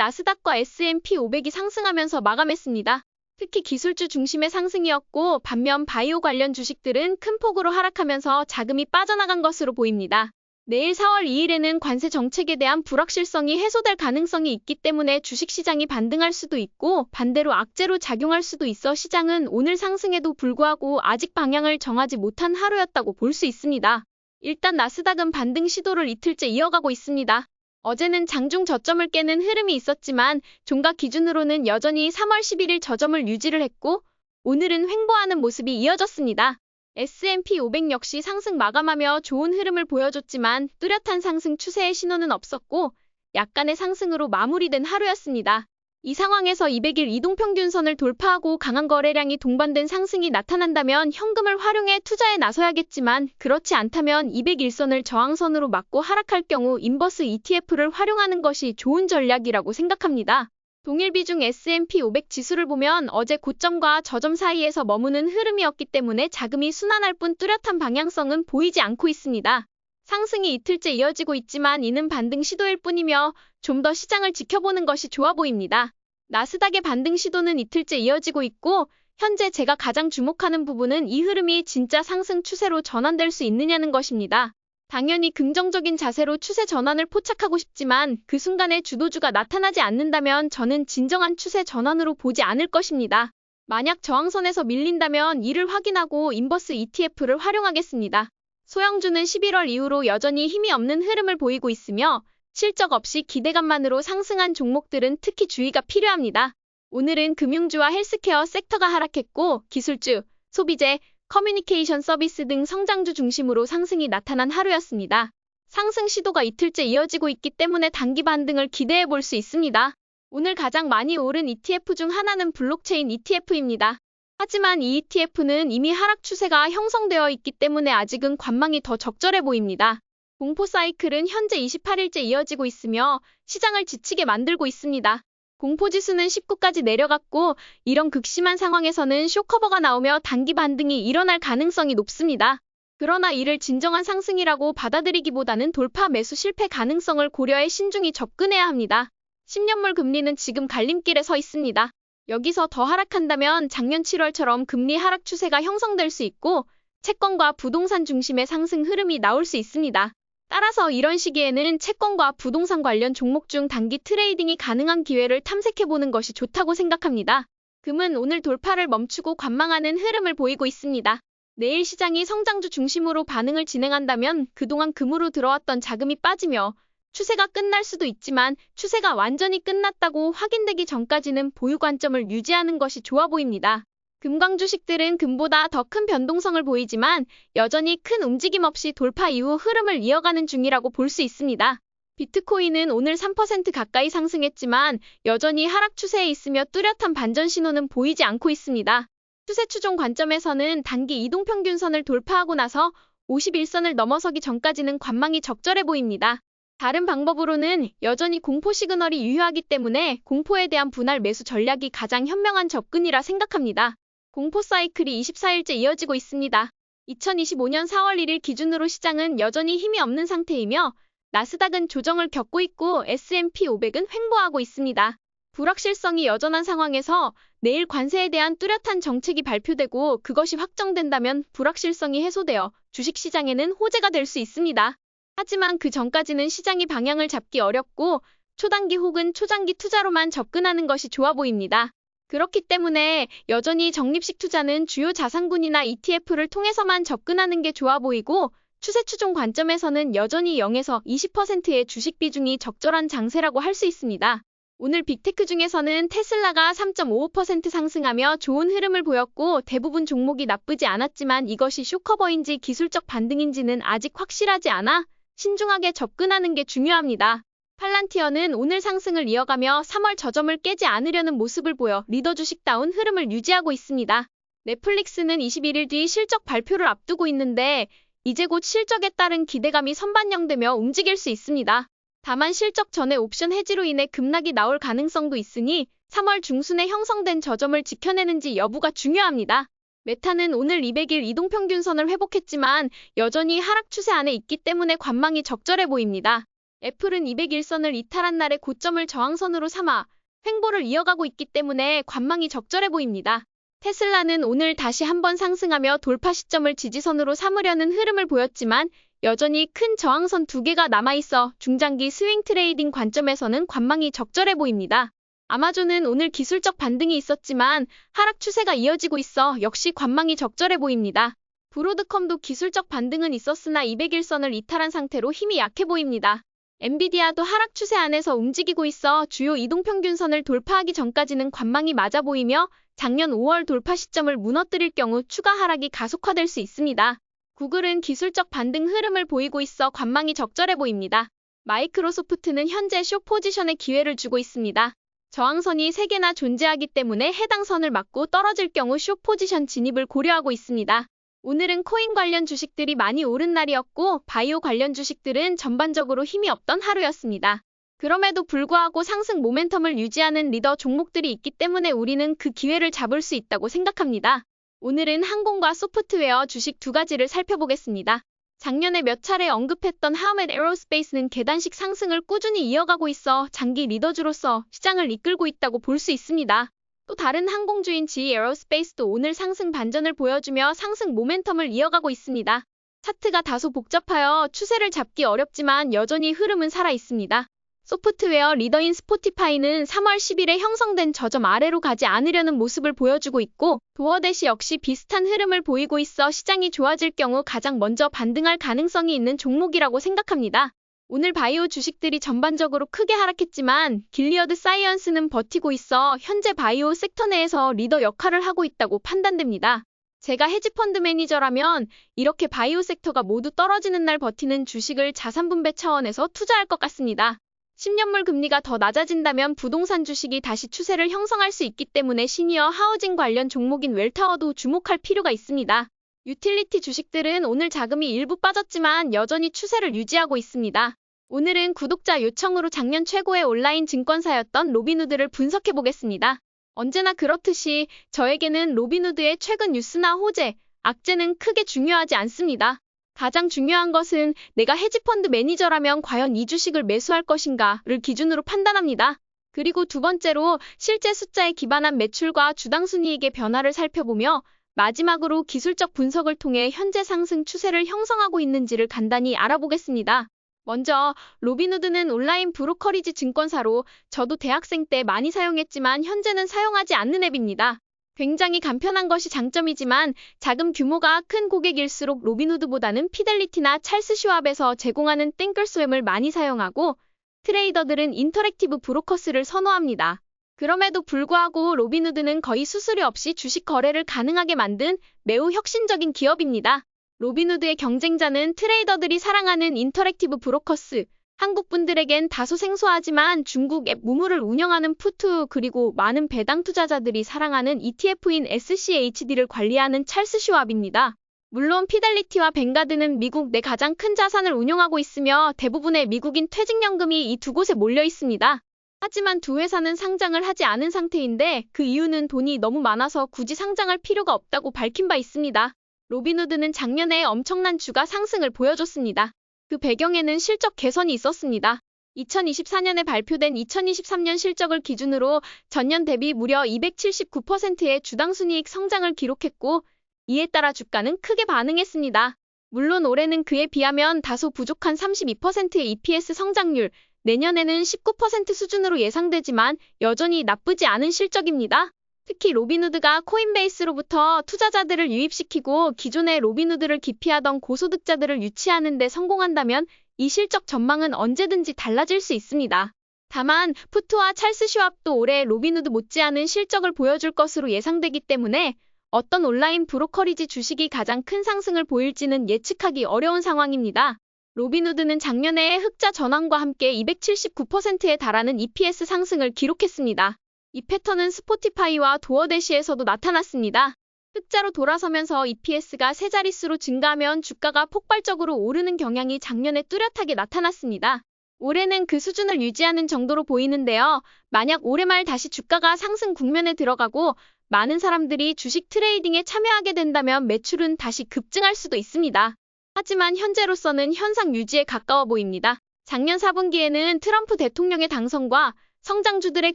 나스닥과 S&P 500이 상승하면서 마감했습니다. 특히 기술주 중심의 상승이었고 반면 바이오 관련 주식들은 큰 폭으로 하락하면서 자금이 빠져나간 것으로 보입니다. 내일 4월 2일에는 관세 정책에 대한 불확실성이 해소될 가능성이 있기 때문에 주식시장이 반등할 수도 있고 반대로 악재로 작용할 수도 있어 시장은 오늘 상승에도 불구하고 아직 방향을 정하지 못한 하루였다고 볼 수 있습니다. 일단 나스닥은 반등 시도를 이틀째 이어가고 있습니다. 어제는 장중 저점을 깨는 흐름이 있었지만 종가 기준으로는 여전히 3월 11일 저점을 유지를 했고 오늘은 횡보하는 모습이 이어졌습니다. S&P 500 역시 상승 마감하며 좋은 흐름을 보여줬지만 뚜렷한 상승 추세의 신호는 없었고 약간의 상승으로 마무리된 하루였습니다. 이 상황에서 200일 이동평균선을 돌파하고 강한 거래량이 동반된 상승이 나타난다면 현금을 활용해 투자에 나서야겠지만 그렇지 않다면 201선을 저항선으로 막고 하락할 경우 인버스 ETF를 활용하는 것이 좋은 전략이라고 생각합니다. 동일 비중 S&P 500 지수를 보면 어제 고점과 저점 사이에서 머무는 흐름이었기 때문에 자금이 순환할 뿐 뚜렷한 방향성은 보이지 않고 있습니다. 상승이 이틀째 이어지고 있지만 이는 반등 시도일 뿐이며 좀 더 시장을 지켜보는 것이 좋아 보입니다. 나스닥의 반등 시도는 이틀째 이어지고 있고 현재 제가 가장 주목하는 부분은 이 흐름이 진짜 상승 추세로 전환될 수 있느냐는 것입니다. 당연히 긍정적인 자세로 추세 전환을 포착하고 싶지만 그 순간에 주도주가 나타나지 않는다면 저는 진정한 추세 전환으로 보지 않을 것입니다. 만약 저항선에서 밀린다면 이를 확인하고 인버스 ETF를 활용하겠습니다. 소형주는 11월 이후로 여전히 힘이 없는 흐름을 보이고 있으며 실적 없이 기대감만으로 상승한 종목들은 특히 주의가 필요합니다. 오늘은 금융주와 헬스케어 섹터가 하락했고 기술주, 소비재, 커뮤니케이션 서비스 등 성장주 중심으로 상승이 나타난 하루였습니다. 상승 시도가 이틀째 이어지고 있기 때문에 단기 반등을 기대해 볼 수 있습니다. 오늘 가장 많이 오른 ETF 중 하나는 블록체인 ETF입니다. 하지만 이 ETF는 이미 하락 추세가 형성되어 있기 때문에 아직은 관망이 더 적절해 보입니다. 공포 사이클은 현재 28일째 이어지고 있으며 시장을 지치게 만들고 있습니다. 공포지수는 19까지 내려갔고 이런 극심한 상황에서는 쇼커버가 나오며 단기 반등이 일어날 가능성이 높습니다. 그러나 이를 진정한 상승이라고 받아들이기보다는 돌파 매수 실패 가능성을 고려해 신중히 접근해야 합니다. 10년물 금리는 지금 갈림길에 서 있습니다. 여기서 더 하락한다면 작년 7월처럼 금리 하락 추세가 형성될 수 있고 채권과 부동산 중심의 상승 흐름이 나올 수 있습니다. 따라서 이런 시기에는 채권과 부동산 관련 종목 중 단기 트레이딩이 가능한 기회를 탐색해보는 것이 좋다고 생각합니다. 금은 오늘 돌파를 멈추고 관망하는 흐름을 보이고 있습니다. 내일 시장이 성장주 중심으로 반응을 진행한다면 그동안 금으로 들어왔던 자금이 빠지며 추세가 끝날 수도 있지만 추세가 완전히 끝났다고 확인되기 전까지는 보유 관점을 유지하는 것이 좋아 보입니다. 금광 주식들은 금보다 더 큰 변동성을 보이지만 여전히 큰 움직임 없이 돌파 이후 흐름을 이어가는 중이라고 볼 수 있습니다. 비트코인은 오늘 3% 가까이 상승했지만 여전히 하락 추세에 있으며 뚜렷한 반전 신호는 보이지 않고 있습니다. 추세 추종 관점에서는 단기 이동평균선을 돌파하고 나서 51선을 넘어서기 전까지는 관망이 적절해 보입니다. 다른 방법으로는 여전히 공포 시그널이 유효하기 때문에 공포에 대한 분할 매수 전략이 가장 현명한 접근이라 생각합니다. 공포 사이클이 24일째 이어지고 있습니다. 2025년 4월 1일 기준으로 시장은 여전히 힘이 없는 상태이며 나스닥은 조정을 겪고 있고 S&P 500은 횡보하고 있습니다. 불확실성이 여전한 상황에서 내일 관세에 대한 뚜렷한 정책이 발표되고 그것이 확정된다면 불확실성이 해소되어 주식시장에는 호재가 될 수 있습니다. 하지만 그 전까지는 시장이 방향을 잡기 어렵고 초단기 혹은 초장기 투자로만 접근하는 것이 좋아 보입니다. 그렇기 때문에 여전히 적립식 투자는 주요 자산군이나 ETF를 통해서만 접근하는 게 좋아 보이고 추세 추종 관점에서는 여전히 0에서 20%의 주식 비중이 적절한 장세라고 할 수 있습니다. 오늘 빅테크 중에서는 테슬라가 3.55% 상승하며 좋은 흐름을 보였고 대부분 종목이 나쁘지 않았지만 이것이 쇼커버인지 기술적 반등인지는 아직 확실하지 않아 신중하게 접근하는 게 중요합니다. 팔란티어는 오늘 상승을 이어가며 3월 저점을 깨지 않으려는 모습을 보여 리더 주식다운 흐름을 유지하고 있습니다. 넷플릭스는 21일 뒤 실적 발표를 앞두고 있는데 이제 곧 실적에 따른 기대감이 선반영되며 움직일 수 있습니다. 다만 실적 전에 옵션 해지로 인해 급락이 나올 가능성도 있으니 3월 중순에 형성된 저점을 지켜내는지 여부가 중요합니다. 메타는 오늘 200일 이동평균선을 회복했지만 여전히 하락 추세 안에 있기 때문에 관망이 적절해 보입니다. 애플은 201선을 이탈한 날의 고점을 저항선으로 삼아 횡보를 이어가고 있기 때문에 관망이 적절해 보입니다. 테슬라는 오늘 다시 한번 상승하며 돌파 시점을 지지선으로 삼으려는 흐름을 보였지만 여전히 큰 저항선 2개가 남아있어 중장기 스윙 트레이딩 관점에서는 관망이 적절해 보입니다. 아마존은 오늘 기술적 반등이 있었지만 하락 추세가 이어지고 있어 역시 관망이 적절해 보입니다. 브로드컴도 기술적 반등은 있었으나 201선을 이탈한 상태로 힘이 약해 보입니다. 엔비디아도 하락 추세 안에서 움직이고 있어 주요 이동평균선을 돌파하기 전까지는 관망이 맞아 보이며 작년 5월 돌파 시점을 무너뜨릴 경우 추가 하락이 가속화될 수 있습니다. 구글은 기술적 반등 흐름을 보이고 있어 관망이 적절해 보입니다. 마이크로소프트는 현재 숏 포지션에 기회를 주고 있습니다. 저항선이 3개나 존재하기 때문에 해당 선을 맞고 떨어질 경우 숏 포지션 진입을 고려하고 있습니다. 오늘은 코인 관련 주식들이 많이 오른 날이었고 바이오 관련 주식들은 전반적으로 힘이 없던 하루였습니다. 그럼에도 불구하고 상승 모멘텀을 유지하는 리더 종목들이 있기 때문에 우리는 그 기회를 잡을 수 있다고 생각합니다. 오늘은 항공과 소프트웨어 주식 2가지를 살펴보겠습니다. 작년에 몇 차례 언급했던 하우멧 에어로스페이스는 계단식 상승을 꾸준히 이어가고 있어 장기 리더주로서 시장을 이끌고 있다고 볼 수 있습니다. 또 다른 항공주인 GE 에어로스페이스도 오늘 상승 반전을 보여주며 상승 모멘텀을 이어가고 있습니다. 차트가 다소 복잡하여 추세를 잡기 어렵지만 여전히 흐름은 살아 있습니다. 소프트웨어 리더인 스포티파이는 3월 10일에 형성된 저점 아래로 가지 않으려는 모습을 보여주고 있고 도어대시 역시 비슷한 흐름을 보이고 있어 시장이 좋아질 경우 가장 먼저 반등할 가능성이 있는 종목이라고 생각합니다. 오늘 바이오 주식들이 전반적으로 크게 하락했지만 길리어드 사이언스는 버티고 있어 현재 바이오 섹터 내에서 리더 역할을 하고 있다고 판단됩니다. 제가 헤지펀드 매니저라면 이렇게 바이오 섹터가 모두 떨어지는 날 버티는 주식을 자산 분배 차원에서 투자할 것 같습니다. 10년물 금리가 더 낮아진다면 부동산 주식이 다시 추세를 형성할 수 있기 때문에 시니어 하우징 관련 종목인 웰타워도 주목할 필요가 있습니다. 유틸리티 주식들은 오늘 자금이 일부 빠졌지만 여전히 추세를 유지하고 있습니다. 오늘은 구독자 요청으로 작년 최고의 온라인 증권사였던 로빈후드를 분석해 보겠습니다. 언제나 그렇듯이 저에게는 로빈후드의 최근 뉴스나 호재, 악재는 크게 중요하지 않습니다. 가장 중요한 것은 내가 헤지펀드 매니저라면 과연 이 주식을 매수할 것인가를 기준으로 판단합니다. 그리고 두 번째로 실제 숫자에 기반한 매출과 주당 순이익의 변화를 살펴보며 마지막으로 기술적 분석을 통해 현재 상승 추세를 형성하고 있는지를 간단히 알아보겠습니다. 먼저 로빈후드는 온라인 브로커리지 증권사로 저도 대학생 때 많이 사용했지만 현재는 사용하지 않는 앱입니다. 굉장히 간편한 것이 장점이지만 자금 규모가 큰 고객일수록 로빈후드보다는 피델리티나 찰스 슈왑에서 제공하는 띵글스웸을 많이 사용하고 트레이더들은 인터랙티브 브로커스를 선호합니다. 그럼에도 불구하고 로빈후드는 거의 수수료 없이 주식 거래를 가능하게 만든 매우 혁신적인 기업입니다. 로빈후드의 경쟁자는 트레이더들이 사랑하는 인터랙티브 브로커스, 한국 분들에겐 다소 생소하지만 중국 앱 무무를 운영하는 푸투 그리고 많은 배당 투자자들이 사랑하는 ETF인 SCHD를 관리하는 찰스 슈왑입니다. 물론 피델리티와 뱅가드는 미국 내 가장 큰 자산을 운용하고 있으며 대부분의 미국인 퇴직연금이 이 두 곳에 몰려 있습니다. 하지만 두 회사는 상장을 하지 않은 상태인데 그 이유는 돈이 너무 많아서 굳이 상장할 필요가 없다고 밝힌 바 있습니다. 로빈후드는 작년에 엄청난 주가 상승을 보여줬습니다. 그 배경에는 실적 개선이 있었습니다. 2024년에 발표된 2023년 실적을 기준으로 전년 대비 무려 279%의 주당 순이익 성장을 기록했고 이에 따라 주가는 크게 반응했습니다. 물론 올해는 그에 비하면 다소 부족한 32%의 EPS 성장률, 내년에는 19% 수준으로 예상되지만 여전히 나쁘지 않은 실적입니다. 특히 로빈후드가 코인베이스로부터 투자자들을 유입시키고 기존의 로빈후드를 기피하던 고소득자들을 유치하는 데 성공한다면 이 실적 전망은 언제든지 달라질 수 있습니다. 다만 푸트와 찰스 슈왑도 올해 로빈후드 못지않은 실적을 보여줄 것으로 예상되기 때문에 어떤 온라인 브로커리지 주식이 가장 큰 상승을 보일지는 예측하기 어려운 상황입니다. 로빈후드는 작년에 흑자 전환과 함께 279%에 달하는 EPS 상승을 기록했습니다. 이 패턴은 스포티파이와 도어대시에서도 나타났습니다. 흑자로 돌아서면서 EPS가 세 자릿수로 증가하면 주가가 폭발적으로 오르는 경향이 작년에 뚜렷하게 나타났습니다. 올해는 그 수준을 유지하는 정도로 보이는데요. 만약 올해 말 다시 주가가 상승 국면에 들어가고 많은 사람들이 주식 트레이딩에 참여하게 된다면 매출은 다시 급증할 수도 있습니다. 하지만 현재로서는 현상 유지에 가까워 보입니다. 작년 4분기에는 트럼프 대통령의 당선과 성장주들의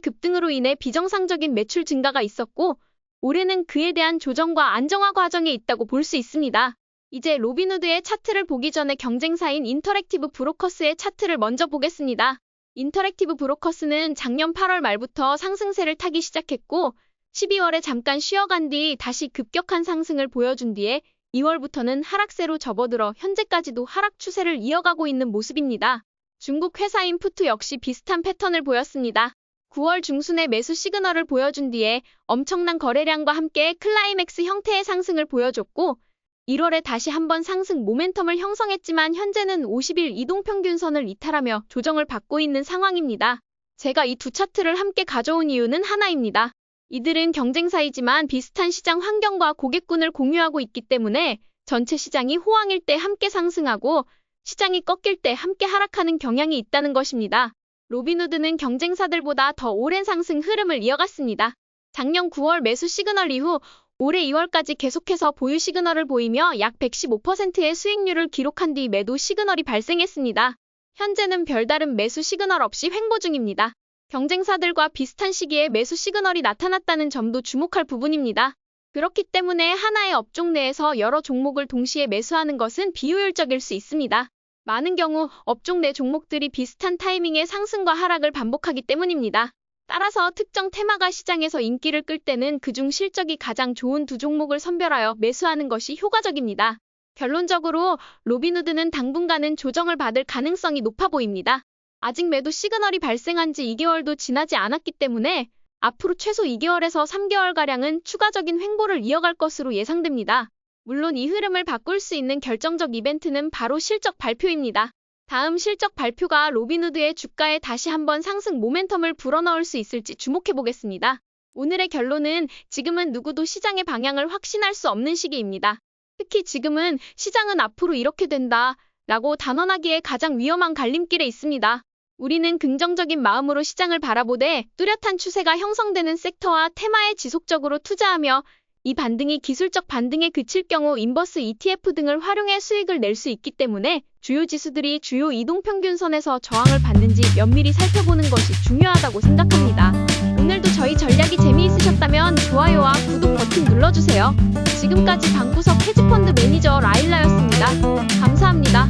급등으로 인해 비정상적인 매출 증가가 있었고, 올해는 그에 대한 조정과 안정화 과정에 있다고 볼 수 있습니다. 이제 로빈후드의 차트를 보기 전에 경쟁사인 인터랙티브 브로커스의 차트를 먼저 보겠습니다. 인터랙티브 브로커스는 작년 8월 말부터 상승세를 타기 시작했고 12월에 잠깐 쉬어간 뒤 다시 급격한 상승을 보여준 뒤에 2월부터는 하락세로 접어들어 현재까지도 하락 추세를 이어가고 있는 모습입니다. 중국 회사인 푸트 역시 비슷한 패턴을 보였습니다. 9월 중순에 매수 시그널을 보여준 뒤에 엄청난 거래량과 함께 클라이맥스 형태의 상승을 보여줬고 1월에 다시 한번 상승 모멘텀을 형성했지만 현재는 50일 이동평균선을 이탈하며 조정을 받고 있는 상황입니다. 제가 이 두 차트를 함께 가져온 이유는 하나입니다. 이들은 경쟁사이지만 비슷한 시장 환경과 고객군을 공유하고 있기 때문에 전체 시장이 호황일 때 함께 상승하고 시장이 꺾일 때 함께 하락하는 경향이 있다는 것입니다. 로빈후드는 경쟁사들보다 더 오랜 상승 흐름을 이어갔습니다. 작년 9월 매수 시그널 이후 올해 2월까지 계속해서 보유 시그널을 보이며 약 115%의 수익률을 기록한 뒤 매도 시그널이 발생했습니다. 현재는 별다른 매수 시그널 없이 횡보 중입니다. 경쟁사들과 비슷한 시기에 매수 시그널이 나타났다는 점도 주목할 부분입니다. 그렇기 때문에 하나의 업종 내에서 여러 종목을 동시에 매수하는 것은 비효율적일 수 있습니다. 많은 경우 업종 내 종목들이 비슷한 타이밍의 상승과 하락을 반복하기 때문입니다. 따라서 특정 테마가 시장에서 인기를 끌 때는 그중 실적이 가장 좋은 두 종목을 선별하여 매수하는 것이 효과적입니다. 결론적으로 로빈후드는 당분간은 조정을 받을 가능성이 높아 보입니다. 아직 매도 시그널이 발생한 지 2개월도 지나지 않았기 때문에 앞으로 최소 2개월에서 3개월가량은 추가적인 횡보를 이어갈 것으로 예상됩니다. 물론 이 흐름을 바꿀 수 있는 결정적 이벤트는 바로 실적 발표입니다. 다음 실적 발표가 로빈후드의 주가에 다시 한번 상승 모멘텀을 불어넣을 수 있을지 주목해보겠습니다. 오늘의 결론은 지금은 누구도 시장의 방향을 확신할 수 없는 시기입니다. 특히 지금은 시장은 앞으로 이렇게 된다 라고 단언하기에 가장 위험한 갈림길에 있습니다. 우리는 긍정적인 마음으로 시장을 바라보되 뚜렷한 추세가 형성되는 섹터와 테마에 지속적으로 투자하며 이 반등이 기술적 반등에 그칠 경우 인버스 ETF 등을 활용해 수익을 낼 수 있기 때문에 주요 지수들이 주요 이동평균선에서 저항을 받는지 면밀히 살펴보는 것이 중요하다고 생각합니다. 오늘도 저희 전략이 재미있으셨다면 좋아요와 구독 버튼 눌러주세요. 지금까지 방구석 헤지펀드 매니저 라일라였습니다. 감사합니다.